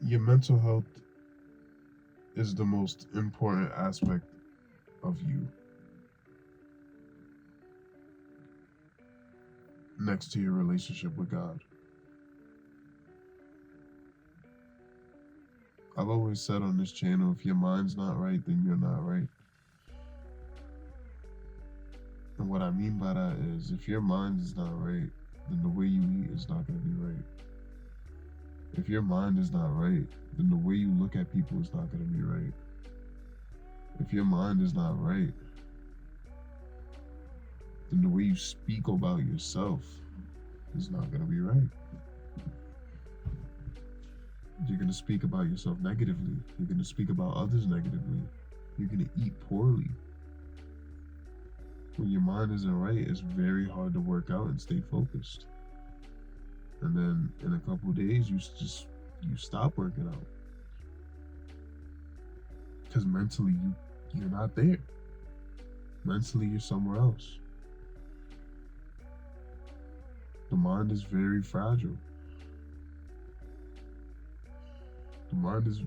Your mental health is the most important aspect of you, next to your relationship with God. I've always said on this channel, if your mind's not right, then you're not right. And what I mean by that is, if your mind is not right, then the way you eat is not going to be right. If your mind is not right, then the way you look at people is not going to be right. If your mind is not right, then the way you speak about yourself is not going to be right. You're going to speak about yourself negatively. You're going to speak about others negatively. You're going to eat poorly. When your mind isn't right, it's very hard to work out and stay focused. And then in a couple of days, you stop working out. Because mentally, you're not there. Mentally, you're somewhere else. The mind is very fragile. The mind is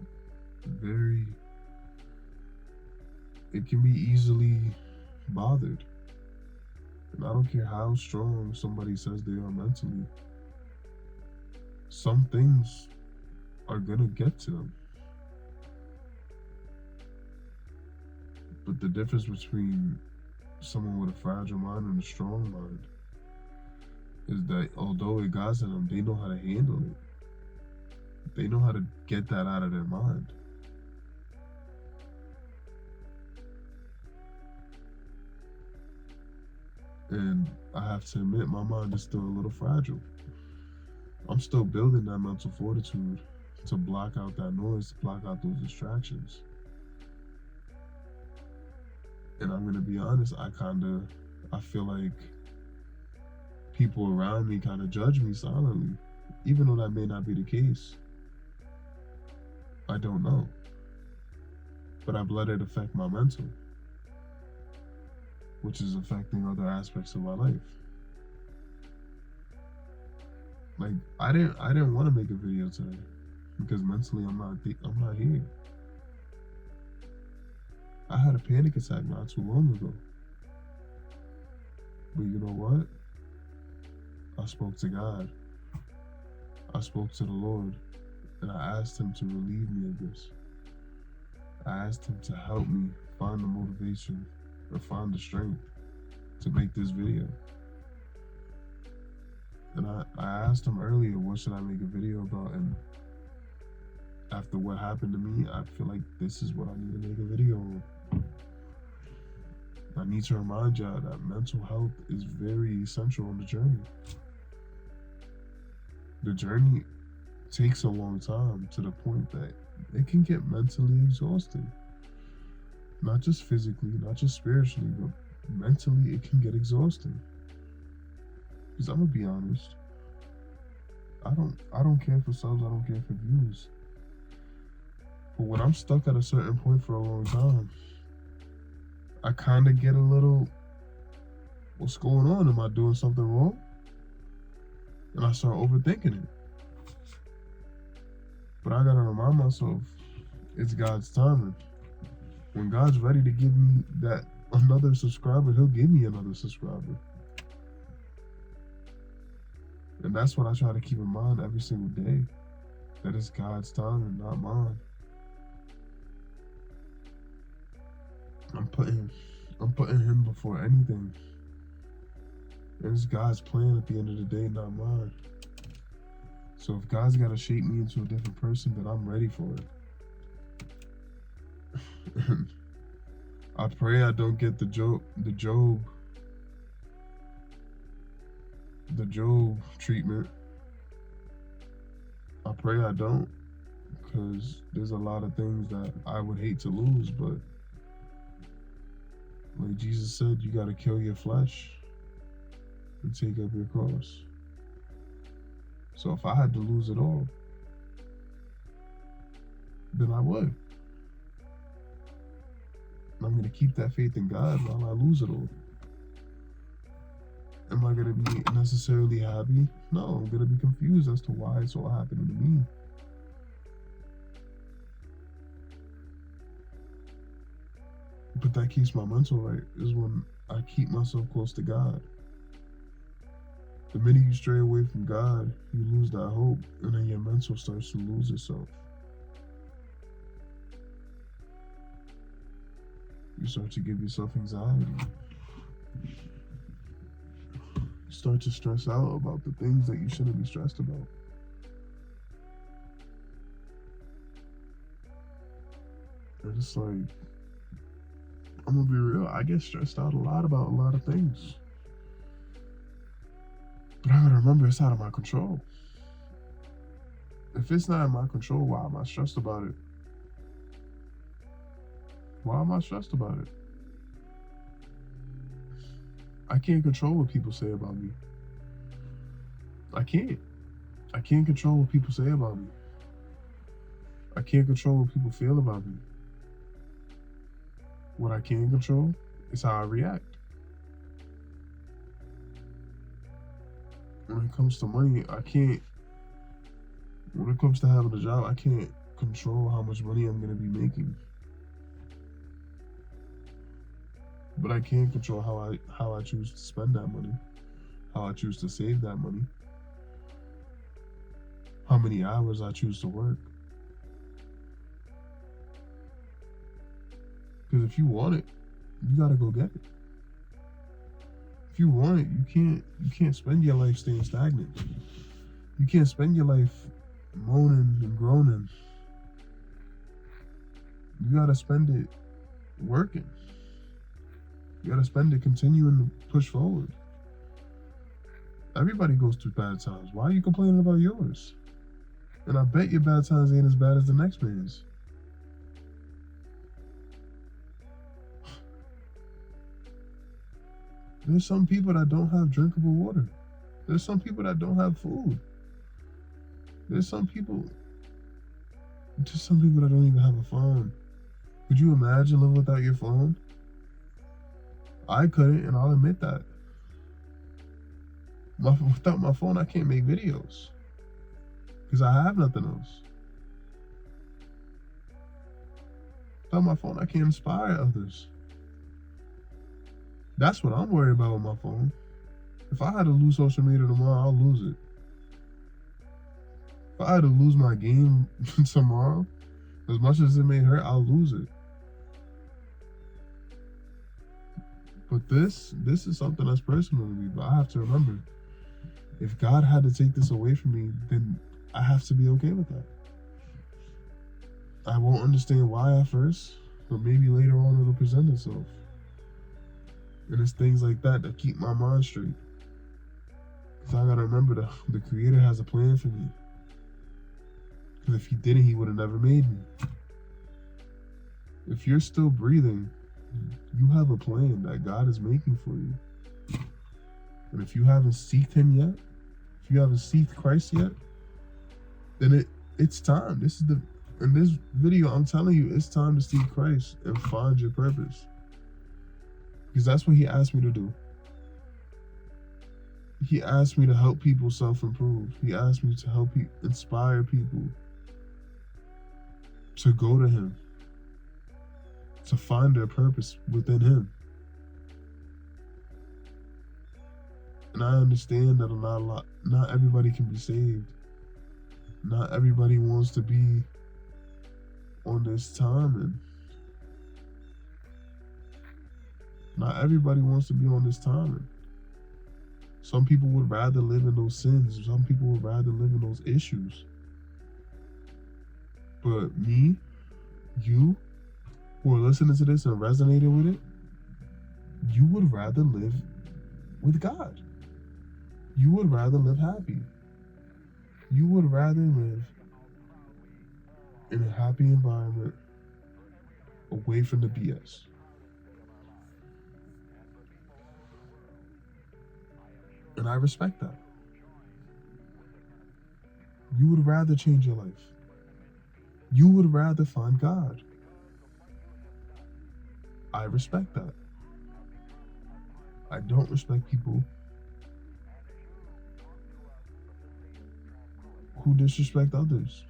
it can be easily bothered. And I don't care how strong somebody says they are mentally, some things are gonna get to them. But the difference between someone with a fragile mind and a strong mind is that although it got to them, they know how to handle it. They know how to get that out of their mind. And I have to admit, my mind is still a little fragile. I'm still building that mental fortitude to block out that noise, to block out those distractions. And I'm gonna be honest, I feel like people around me kind of judge me silently, even though that may not be the case. I don't know. But I've let it affect my mental, which is affecting other aspects of my life. Like, I didn't want to make a video today because mentally I'm not here. I had a panic attack not too long ago. But you know what? I spoke to God. I spoke to the Lord, and I asked him to relieve me of this. I asked him to help me find the motivation or find the strength to make this video. And I asked him earlier, what should I make a video about? And after what happened to me, I feel like this is what I need to make a video on. I need to remind y'all that mental health is very essential on the journey. The journey takes a long time to the point that it can get mentally exhausting. Not just physically, not just spiritually, but mentally it can get exhausting. Because I'm gonna be honest, I don't care for subs, I don't care for views. But when I'm stuck at a certain point for a long time, I kind of get a little, what's going on? Am I doing something wrong? And I start overthinking it. But I gotta remind myself, it's God's timing. When God's ready to give me that another subscriber, he'll give me another subscriber. And that's what I try to keep in mind every single day. That it's God's timing, not mine. I'm putting him before anything. And it's God's plan at the end of the day, not mine. So if God's got to shape me into a different person, then I'm ready for it. I pray I don't get the Job treatment. I pray I don't, because there's a lot of things that I would hate to lose, but like Jesus said, you got to kill your flesh and take up your cross. So if I had to lose it all, then I would. And I'm going to keep that faith in God while I lose it all. Am I going to be necessarily happy? No, I'm going to be confused as to why it's all happening to me. But that keeps my mental right, is when I keep myself close to God. The minute you stray away from God, you lose that hope, and then your mental starts to lose itself. You start to give yourself anxiety. You start to stress out about the things that you shouldn't be stressed about. And it's like, I'm gonna be real, I get stressed out a lot about a lot of things. But I gotta remember it's out of my control. If it's not in my control, why am I stressed about it? Why am I stressed about it? I can't control what people say about me. I can't. I can't control what people say about me. I can't control what people feel about me. What I can control is how I react. When it comes to money, I can't. When it comes to having a job, I can't control how much money I'm going to be making. But I can control how I choose to spend that money, how I choose to save that money, how many hours I choose to work. Because if you want it, you gotta go get it. If you want it, you can't spend your life staying stagnant. You can't spend your life moaning and groaning. You gotta spend it working. You gotta spend it continuing to push forward. Everybody goes through bad times. Why are you complaining about yours? And I bet your bad times ain't as bad as the next man's. There's some people that don't have drinkable water. There's some people that don't have food. There's some people that don't even have a phone. Could you imagine living without your phone? I couldn't, and I'll admit that. Without my phone, I can't make videos because I have nothing else. Without my phone, I can't inspire others. That's what I'm worried about with my phone. If I had to lose social media tomorrow, I'll lose it. If I had to lose my game tomorrow, as much as it may hurt, I'll lose it. But this is something that's personal to me. But I have to remember, if God had to take this away from me, then I have to be okay with that. I won't understand why at first, but maybe later on it'll present itself. And it's things like that that keep my mind straight. Because I gotta remember the Creator has a plan for me. Because if He didn't, He would have never made me. If you're still breathing, you have a plan that God is making for you. And if you haven't seeked Him yet, if you haven't seeked Christ yet, then it's time. In this video, I'm telling you, it's time to seek Christ and find your purpose. Because that's what He asked me to do. He asked me to help people self-improve. He asked me to help inspire people to go to Him, to find their purpose within Him. And I understand that not everybody can be saved. Not everybody wants to be on this timing. Not everybody wants to be on this timing. Some people would rather live in those sins. Some people would rather live in those issues. But me, you, who are listening to this and resonating with it, you would rather live with God. You would rather live happy. You would rather live in a happy environment away from the BS. And I respect that. You would rather change your life. You would rather find God. I respect that. I don't respect people who disrespect others.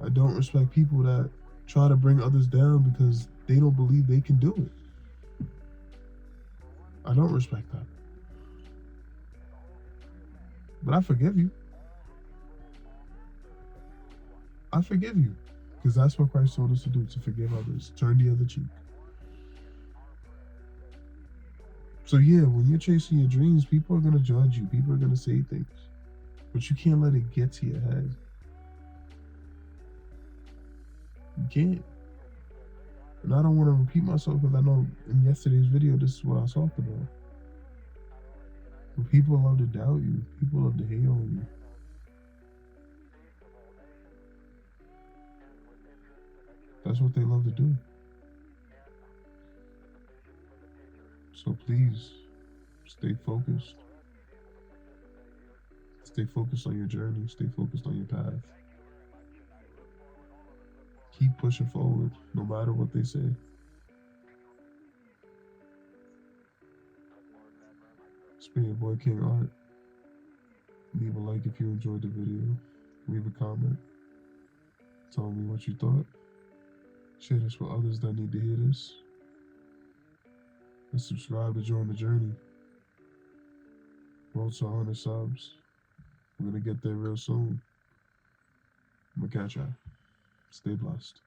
I don't respect people that try to bring others down because they don't believe they can do it. I don't respect that. But I forgive you. I forgive you. Because that's what Christ told us to do, to forgive others. Turn the other cheek. So yeah, when you're chasing your dreams, people are going to judge you. People are going to say things. But you can't let it get to your head. You can't. And I don't want to repeat myself because I know in yesterday's video, this is what I talked about. But people love to doubt you. People love to hate on you. That's what they love to do. So please, stay focused. Stay focused on your journey. Stay focused on your path. Keep pushing forward, no matter what they say. It's been your boy King Art. Leave a like if you enjoyed the video. Leave a comment. Tell me what you thought. Share this with others that need to hear this. And subscribe to join the journey. Road to 100 subs. We're going to get there real soon. I'm going to catch ya. Stay blessed.